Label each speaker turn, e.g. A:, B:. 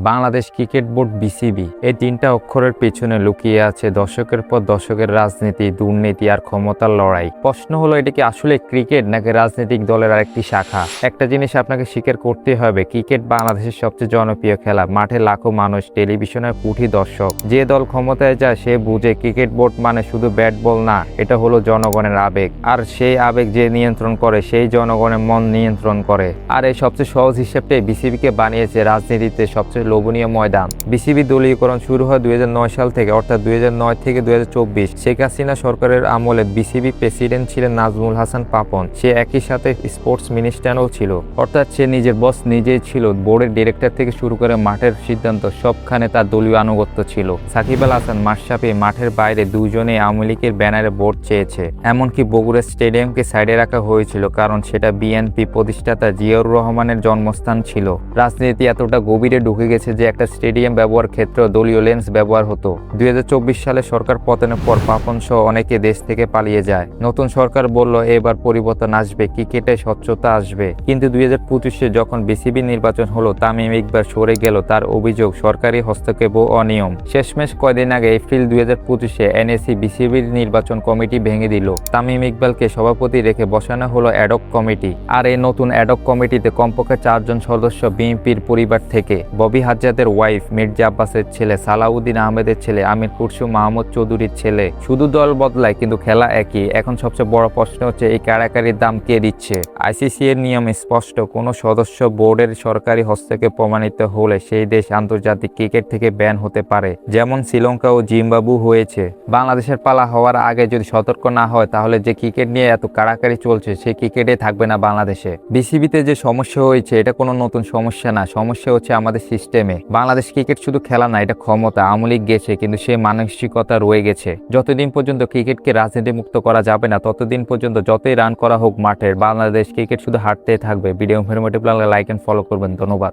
A: Bangladesh cricket board BCB এই তিনটা অক্ষরের পেছনে লুকিয়ে আছে দশকের পর দশকের রাজনীতি, দুর্নীতি আর ক্ষমতার লড়াই। প্রশ্ন হলো, এটা কি আসলে ক্রিকেট নাকি রাজনৈতিক দলের আরেকটি শাখা? একটা জিনিস আপনাকে স্বীকার করতে হবে, ক্রিকেট বাংলাদেশের সবচেয়ে জনপ্রিয় খেলা। মাঠে লাখো মানুষ, টেলিভিশনের কোটি দর্শক। যে দল ক্ষমতায় যায় সে বুঝে ক্রিকেট বোর্ড মানে শুধু ব্যাট বল না, এটা হলো জনগণের আবেগ। আর সেই আবেগ যে নিয়ন্ত্রণ করে সেই জনগণের মন নিয়ন্ত্রণ করে। আর এই সবচেয়ে সহজ হিসেবটাই বিসিবিকে বানিয়েছে রাজনীতিতে সবচেয়ে লোভনীয় ময়দান। বিসিবি দলীয়করণ শুরু হয় 2009 সাল থেকে, অর্থাৎ 2009 থেকে 2024। শেখ হাসিনা সরকারের আমলে বিসিবি প্রেসিডেন্ট ছিলেন নাজমুল হাসান পাপন। সে একই সাথে স্পোর্টস মিনিস্টারও ছিল, অর্থাৎ সে নিজের বস নিজেই ছিল। বোর্ডের ডিরেক্টর থেকে শুরু করে মাঠের সিদ্ধান্ত সবখানে তার দলীয় আনুগত্য ছিল। সাকিব আল হাসান, মাশরাফি মাঠের বাইরে দুজনেই আওয়ামী লীগের ব্যানারে ভোট চেয়েছে। এমনকি বগুড়া স্টেডিয়ামকে সাইডে রাখা হয়েছিল, কারণ সেটা বিএনপি প্রতিষ্ঠাতা জিয়াউর রহমানের জন্মস্থান ছিল। রাজনীতি এতটা গভীরে ঢুকে গেছে যে একটা স্টেডিয়াম ব্যবহার ক্ষেত্রেও দলীয় লেন্স ব্যবহার হতো। 2024 সালে সরকার পতনের পর পাপন সহ অনেকে দেশ থেকে পালিয়ে যায়। নতুন সরকার বলল এবার পরিবর্তন আসবে, ক্রিকেটে স্বচ্ছতা আসবে। কিন্তু 2025-এ যখন বিসিবি নির্বাচন হলো, তামিম ইকবাল সরে গেল। তার অভিযোগ সরকারি হস্তক্ষেপ ও অনিয়ম। শেষমেশ কয়দিন আগে এপ্রিল 2025-এ এনএসি বিসিবির নির্বাচন কমিটি ভেঙে দিল। তামিম ইকবালকে সভাপতি রেখে বসানো হলো অ্যাডক কমিটি। আর এই নতুন অ্যাডক কমিটিতে কমপক্ষে 4 জন সদস্য বিএনপির পরিবার থেকে। ববি হাজ্জাদের ওয়াইফ, মির্জা আব্বাসের ছেলে, সালাউদ্দিন আহমেদের ছেলে, আমির খুরশু মাহমুদ চৌধুরীর ছেলে। শুধু দল বদলায় কিন্তু খেলা একই। এখন সবচেয়ে বড় প্রশ্ন হচ্ছে, এই কারাকারির দাম কে দিচ্ছে? আইসিসি এর নিয়ম স্পষ্ট, কোনো সদস্য বোর্ডের সরকারি হস্তক্ষেপে প্রমাণিত হলে সেই দেশ আন্তর্জাতিক ক্রিকেট থেকে ব্যান হতে পারে, যেমন শ্রীলঙ্কা ও জিম্বাবু হয়েছে। বাংলাদেশের পালা হওয়ার আগে যদি সতর্ক না হয়, তাহলে যে ক্রিকেট নিয়ে এত কারাকারি চলছে সেই ক্রিকেটে থাকবে না বাংলাদেশে। বিসিবিতে যে সমস্যা হয়েছে এটা কোনো নতুন সমস্যা না, সমস্যা হচ্ছে আমাদের সিস্টেমে। বাংলাদেশ ক্রিকেট শুধু খেলা না, এটা ক্ষমতা। আওয়ামী লীগ গেছে কিন্তু সেই মানসিকতা রয়ে গেছে। যতদিন পর্যন্ত ক্রিকেটকে রাজনীতি মুক্ত করা যাবে না, ততদিন পর্যন্ত যতই রান করা হোক মাঠের, বাংলাদেশ ক্রিকেট শুধু হারতেই থাকবে। ভিডিও ইনফরমেটিভ লাগলে লাইক এন্ড ফলো করবেন। ধন্যবাদ।